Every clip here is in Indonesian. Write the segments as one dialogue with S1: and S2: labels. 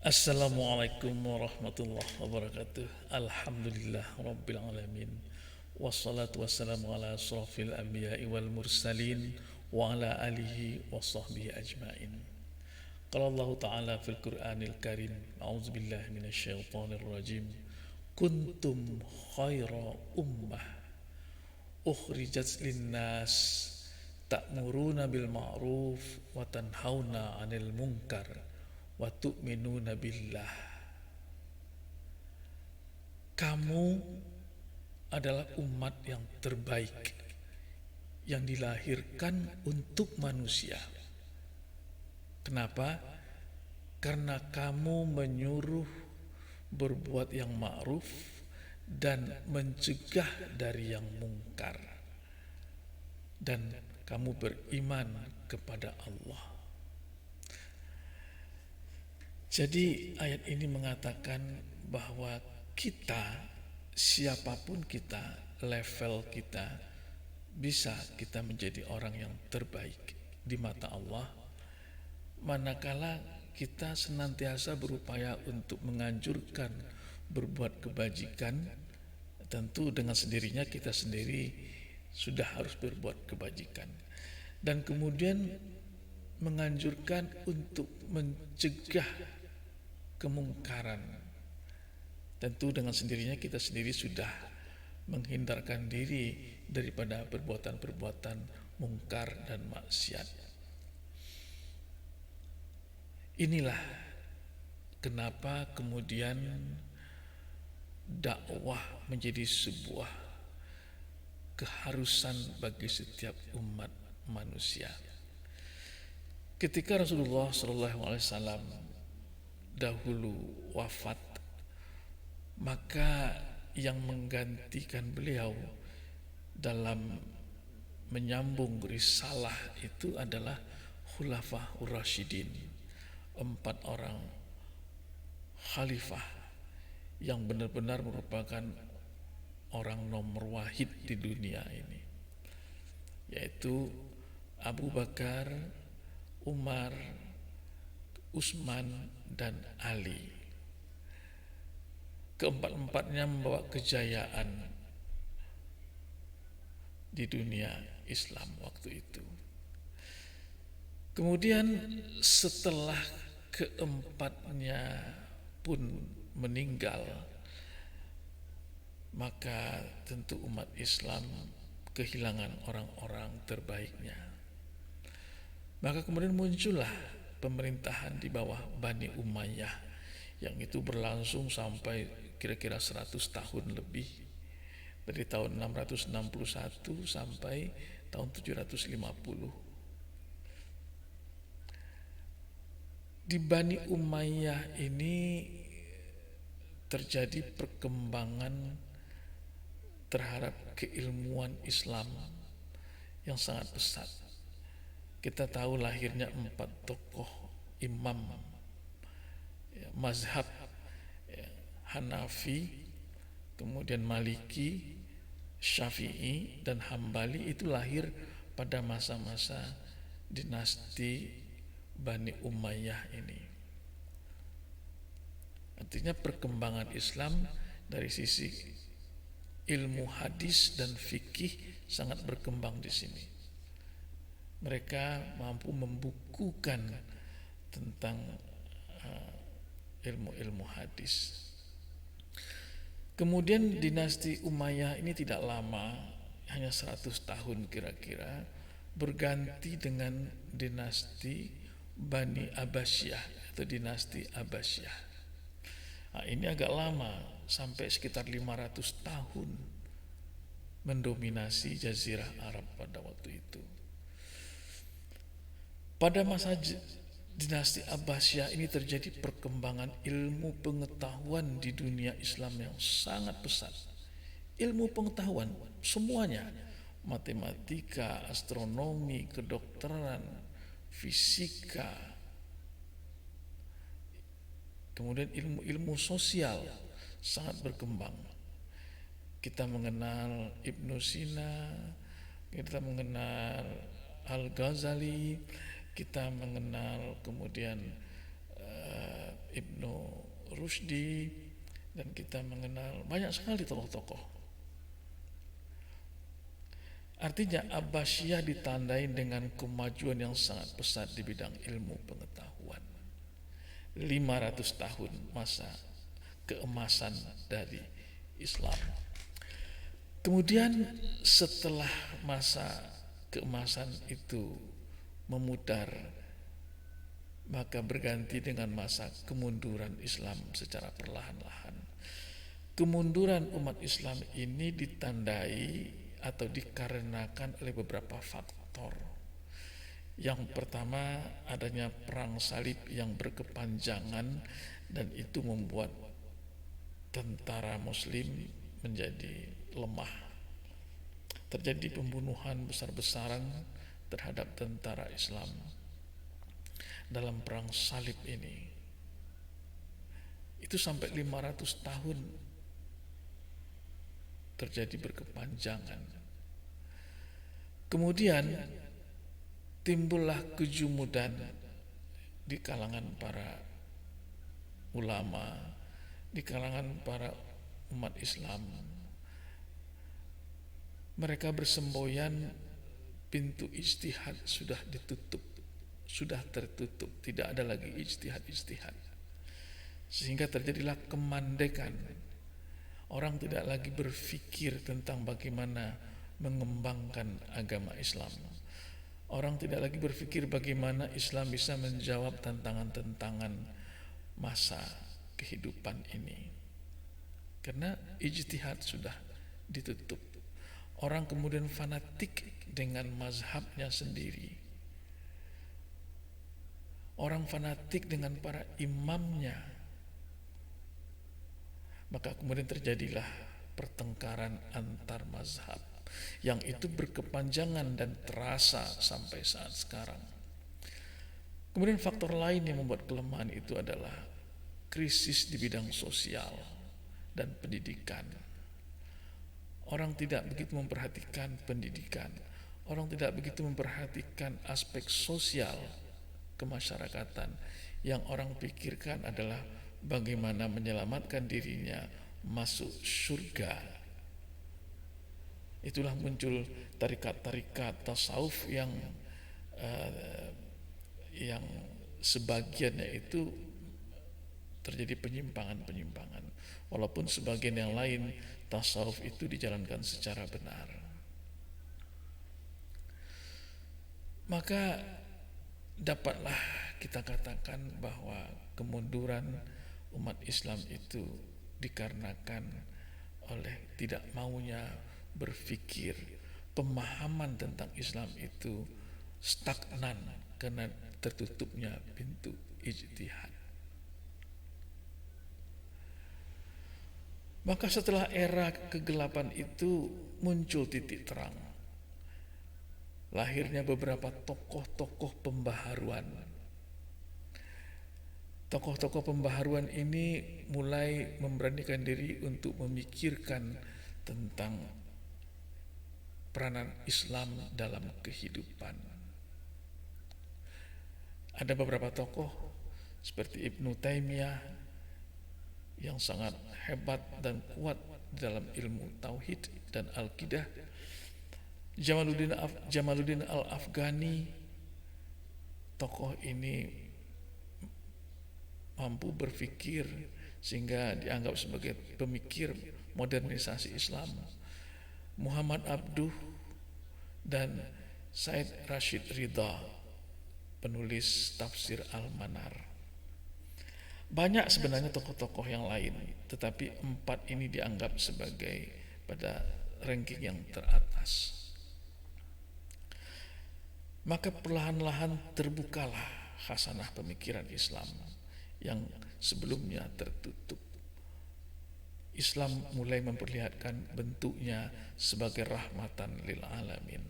S1: Assalamualaikum warahmatullahi wabarakatuh. Alhamdulillah rabbil alamin. Wassalatu wassalamu ala asrafil anbiya'i wal mursalin wa ala alihi wa sahbihi ajmain. Qala Allah Ta'ala fil Qur'anil Karim, a'udzu billahi minasyaitonir rajim. Kuntum khaira ummah ukhrijat linnas ta'muruna bil ma'ruf wa tanhauna 'anil munkar wa tu'minuna billah. Kamu adalah umat yang terbaik yang dilahirkan untuk manusia. Kenapa? Karena kamu menyuruh berbuat yang ma'ruf dan mencegah dari yang mungkar, dan kamu beriman kepada Allah. Jadi ayat ini mengatakan bahwa kita, siapapun kita, level kita, bisa kita menjadi orang yang terbaik di mata Allah, manakala kita senantiasa berupaya untuk menganjurkan berbuat kebajikan. Tentu dengan sendirinya kita sendiri sudah harus berbuat kebajikan, dan kemudian menganjurkan untuk mencegah kemungkaran. Tentu dengan sendirinya kita sendiri sudah menghindarkan diri daripada perbuatan-perbuatan mungkar dan maksiat. Inilah kenapa kemudian dakwah menjadi sebuah keharusan bagi setiap umat manusia. Ketika Rasulullah SAW dahulu wafat, maka yang menggantikan beliau dalam menyambung risalah itu adalah Khulafaur Rasyidin, 4 orang khalifah yang benar-benar merupakan orang nomor wahid di dunia ini, yaitu Abu Bakar, Umar, Utsman, dan Ali. Keempat-empatnya membawa kejayaan di dunia Islam waktu itu. Kemudian setelah keempatnya pun meninggal, maka tentu umat Islam kehilangan orang-orang terbaiknya. Maka kemudian muncullah pemerintahan di bawah Bani Umayyah, yang itu berlangsung sampai kira-kira 100 tahun lebih, dari tahun 661 sampai tahun 750. Di Bani Umayyah ini terjadi perkembangan terhadap keilmuan Islam yang sangat pesat. Kita tahu lahirnya 4 tokoh imam mazhab, Hanafi, kemudian Maliki, Syafi'i, dan Hambali. Itu lahir pada masa-masa dinasti Bani Umayyah ini. Artinya perkembangan Islam dari sisi ilmu hadis dan fikih sangat berkembang di sini. Mereka mampu membukukan tentang ilmu-ilmu hadis. Kemudian dinasti Umayyah ini tidak lama, hanya 100 tahun kira-kira, berganti dengan dinasti Bani Abbasiyah atau dinasti Abbasiyah. Nah, ini agak lama, sampai sekitar 500 tahun mendominasi Jazirah Arab pada waktu itu. Pada masa dinasti Abbasiyah ini terjadi perkembangan ilmu pengetahuan di dunia Islam yang sangat pesat. Ilmu pengetahuan semuanya, matematika, astronomi, kedokteran, fisika, kemudian ilmu-ilmu sosial sangat berkembang. Kita mengenal Ibnu Sina, kita mengenal Al-Ghazali, kita mengenal kemudian Ibnu Rushdi, dan kita mengenal banyak sekali tokoh-tokoh. Artinya Abbasiyah ditandai dengan kemajuan yang sangat pesat di bidang ilmu pengetahuan. 500 tahun masa keemasan dari Islam. Kemudian setelah masa keemasan itu memudar, maka berganti dengan masa kemunduran Islam secara perlahan-lahan. Kemunduran umat Islam ini ditandai atau dikarenakan oleh beberapa faktor. Yang pertama, adanya perang salib yang berkepanjangan, dan itu membuat tentara muslim menjadi lemah. Terjadi pembunuhan besar-besaran terhadap tentara Islam dalam perang salib ini. Itu sampai 500 tahun terjadi berkepanjangan. Kemudian timbullah kejumudan di kalangan para ulama, di kalangan para umat Islam. Mereka bersemboyan, pintu ijtihad sudah ditutup, sudah tertutup, tidak ada lagi ijtihad. Sehingga terjadilah kemandekan. Orang tidak lagi berpikir tentang bagaimana mengembangkan agama Islam. Orang tidak lagi berpikir bagaimana Islam bisa menjawab tantangan-tantangan masa kehidupan ini. Karena ijtihad sudah ditutup. Orang kemudian fanatik dengan mazhabnya sendiri. Orang fanatik dengan para imamnya. Maka kemudian terjadilah pertengkaran antar mazhab yang itu berkepanjangan dan terasa sampai saat sekarang. Kemudian faktor lain yang membuat kelemahan itu adalah krisis di bidang sosial dan pendidikan. Orang tidak begitu memperhatikan pendidikan, orang tidak begitu memperhatikan aspek sosial kemasyarakatan. Yang orang pikirkan adalah bagaimana menyelamatkan dirinya masuk surga. Itulah muncul tarikat-tarikat tasawuf yang sebagiannya itu terjadi penyimpangan-penyimpangan, walaupun sebagian yang lain tasawuf itu dijalankan secara benar. Maka dapatlah kita katakan bahwa kemunduran umat Islam itu dikarenakan oleh tidak maunya berpikir, pemahaman tentang Islam itu stagnan karena tertutupnya pintu ijtihad. Maka setelah era kegelapan itu muncul titik terang. Lahirnya beberapa tokoh-tokoh pembaharuan. Tokoh-tokoh pembaharuan ini mulai memberanikan diri untuk memikirkan tentang peranan Islam dalam kehidupan. Ada beberapa tokoh seperti Ibnu Taimiyah yang sangat hebat dan kuat dalam ilmu tauhid dan al-qidah. Jamaluddin Al-Afghani, tokoh ini mampu berpikir sehingga dianggap sebagai pemikir modernisasi Islam. Muhammad Abduh dan Said Rashid Ridha, penulis tafsir Al-Manar. Banyak sebenarnya tokoh-tokoh yang lain, tetapi 4 ini dianggap sebagai pada ranking yang teratas. Maka perlahan-lahan terbukalah khasanah pemikiran Islam yang sebelumnya tertutup. Islam mulai memperlihatkan bentuknya sebagai rahmatan lil alamin.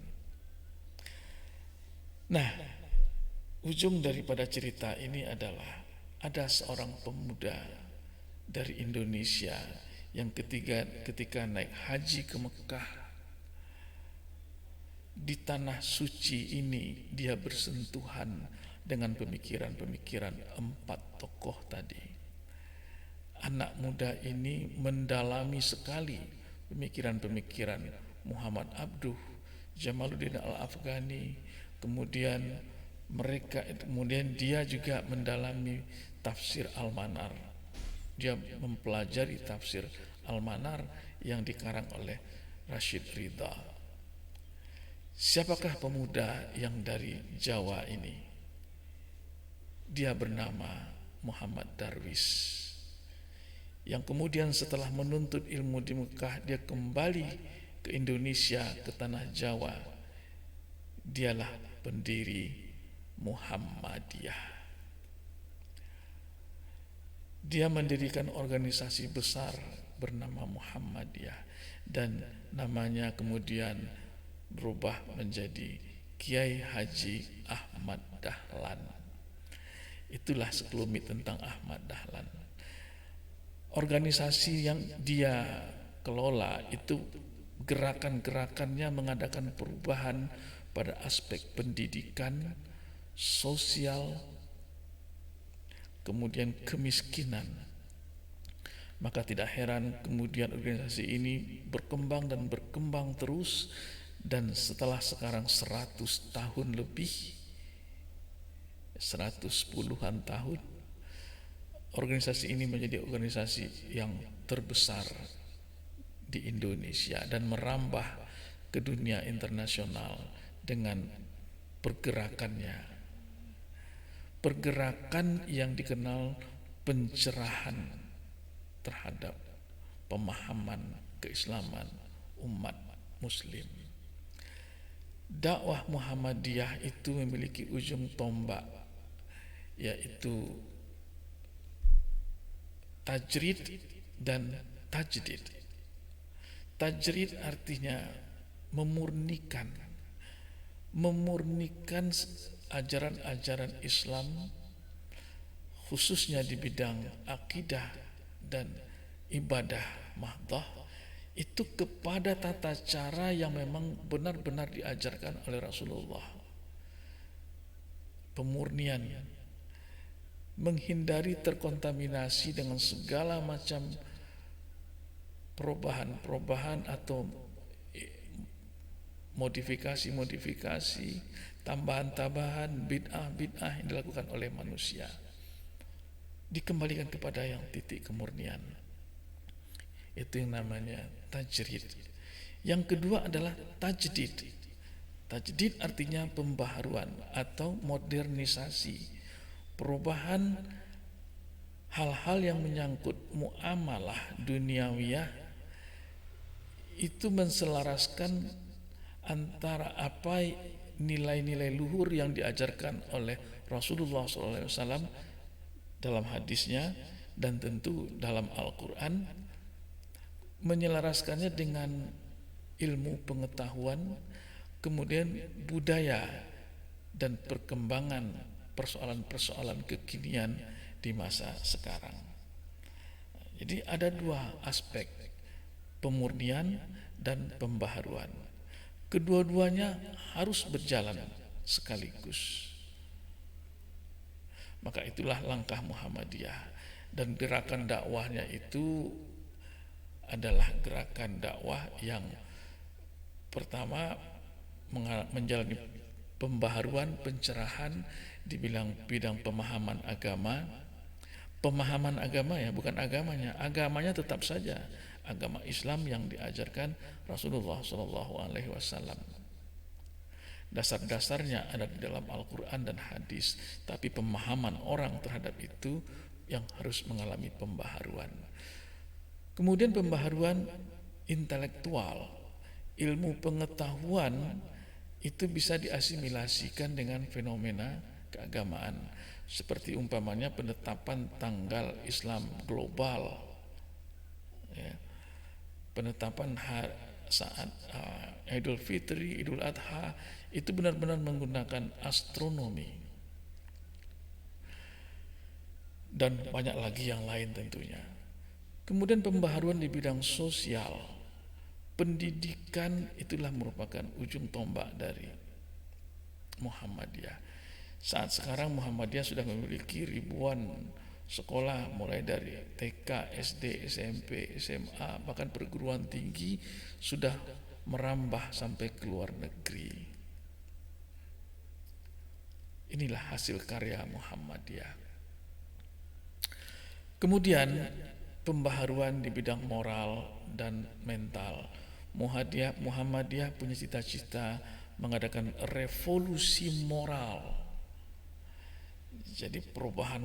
S1: Nah, ujung daripada cerita ini adalah ada seorang pemuda dari Indonesia yang ketika naik haji ke Mekah, di tanah suci ini dia bersentuhan dengan pemikiran-pemikiran 4 tokoh tadi. muda ini mendalami sekali pemikiran-pemikiran Muhammad Abduh, Jamaluddin Al-Afghani, kemudian dia juga mendalami tafsir Al-Manar. Dia mempelajari tafsir Al-Manar yang dikarang oleh Rashid Ridha. Siapakah pemuda yang dari Jawa ini? Dia bernama Muhammad Darwis, yang kemudian setelah menuntut ilmu di Mekah, dia kembali ke Indonesia, ke tanah Jawa. Dialah pendiri Muhammadiyah. Dia mendirikan organisasi besar bernama Muhammadiyah, dan namanya kemudian berubah menjadi Kiai Haji Ahmad Dahlan. Itulah sekelumit tentang Ahmad Dahlan. Organisasi yang dia kelola itu gerakan-gerakannya mengadakan perubahan pada aspek pendidikan, sosial, kemudian kemiskinan. Maka tidak heran kemudian organisasi ini berkembang dan berkembang terus, dan setelah sekarang 100 tahun lebih, 110-an tahun, organisasi ini menjadi organisasi yang terbesar di Indonesia dan merambah ke dunia internasional dengan pergerakan yang dikenal pencerahan terhadap pemahaman keislaman umat muslim. Dakwah Muhammadiyah itu memiliki ujung tombak, yaitu tajrid dan tajdid. Tajrid artinya memurnikan ajaran-ajaran Islam, khususnya di bidang akidah dan ibadah mahdah, itu kepada tata cara yang memang benar-benar diajarkan oleh Rasulullah. Pemurnian, menghindari terkontaminasi dengan segala macam perubahan-perubahan atau modifikasi-modifikasi, tambahan-tambahan, bid'ah-bid'ah yang dilakukan oleh manusia. Dikembalikan kepada yang titik kemurnian. Itu yang namanya tajrid. Yang kedua adalah tajdid. Tajdid artinya pembaharuan atau modernisasi, perubahan hal-hal yang menyangkut muamalah duniawiyah, itu menselaraskan antara apa nilai-nilai luhur yang diajarkan oleh Rasulullah SAW dalam hadisnya dan tentu dalam Al-Quran, menyelaraskannya dengan ilmu pengetahuan, kemudian budaya dan perkembangan persoalan-persoalan kekinian di masa sekarang. Jadi ada dua aspek, pemurnian dan pembaharuan. Kedua-duanya harus berjalan sekaligus. Maka itulah langkah Muhammadiyah, dan gerakan dakwahnya itu adalah gerakan dakwah yang pertama menjalani pembaharuan, pencerahan di bidang pemahaman agama. Pemahaman agama ya, bukan agamanya. Agamanya tetap saja agama Islam yang diajarkan Rasulullah SAW. Dasar-dasarnya ada di dalam Al-Quran dan hadis, tapi pemahaman orang terhadap itu yang harus mengalami pembaharuan. Kemudian pembaharuan intelektual, ilmu pengetahuan itu bisa diasimilasikan dengan fenomena keagamaan, seperti umpamanya penetapan tanggal Islam global, ya, penetapan saat Idul Fitri, Idul Adha, itu benar-benar menggunakan astronomi, dan banyak lagi yang lain tentunya. Kemudian pembaharuan di bidang sosial, pendidikan, itulah merupakan ujung tombak dari Muhammadiyah. Saat sekarang Muhammadiyah sudah memiliki ribuan sekolah mulai dari TK, SD, SMP, SMA, bahkan perguruan tinggi sudah merambah sampai ke luar negeri. Inilah hasil karya Muhammadiyah. Kemudian pembaharuan di bidang moral dan mental. Muhammadiyah punya cita-cita mengadakan revolusi moral. Jadi perubahan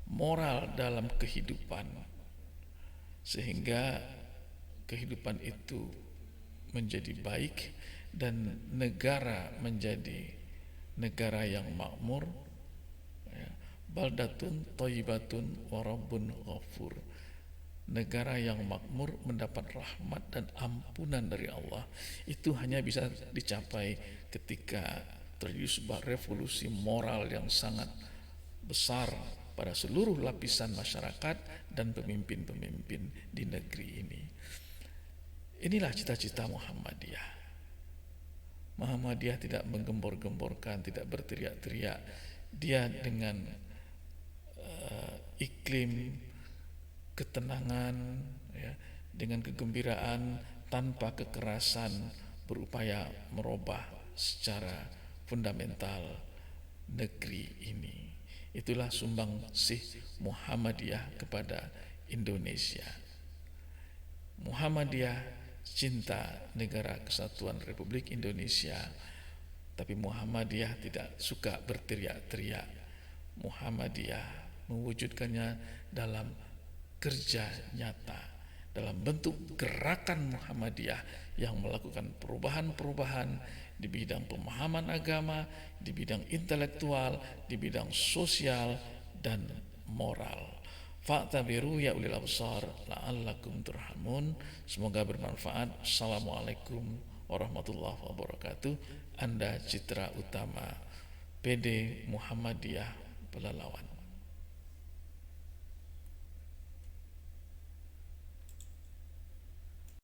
S1: moral dalam kehidupan, sehingga kehidupan itu menjadi baik dan negara menjadi negara yang makmur, ya. Baldatun thayyibatun wa rabbun ghafur. Negara yang makmur mendapat rahmat dan ampunan dari Allah. Itu hanya bisa dicapai ketika terjadi sebuah revolusi moral yang sangat besar pada seluruh lapisan masyarakat dan pemimpin-pemimpin di negeri ini. Inilah cita-cita Muhammadiyah. Muhammadiyah tidak menggembor-gemborkan, tidak berteriak-teriak. Dia dengan iklim ketenangan, ya, dengan kegembiraan, tanpa kekerasan, berupaya merubah secara fundamental negeri ini. Itulah sumbangsih Muhammadiyah kepada Indonesia. Muhammadiyah cinta negara kesatuan Republik Indonesia, tapi Muhammadiyah tidak suka berteriak-teriak. Muhammadiyah mewujudkannya dalam kerja nyata, dalam bentuk gerakan Muhammadiyah yang melakukan perubahan-perubahan di bidang pemahaman agama, di bidang intelektual, di bidang sosial dan moral. Fa'tabiru ya ulil absar la'allakum turhamun. Semoga bermanfaat. Assalamualaikum warahmatullahi wabarakatuh. Anda Citra Utama, PD Muhammadiyah Pelalawan.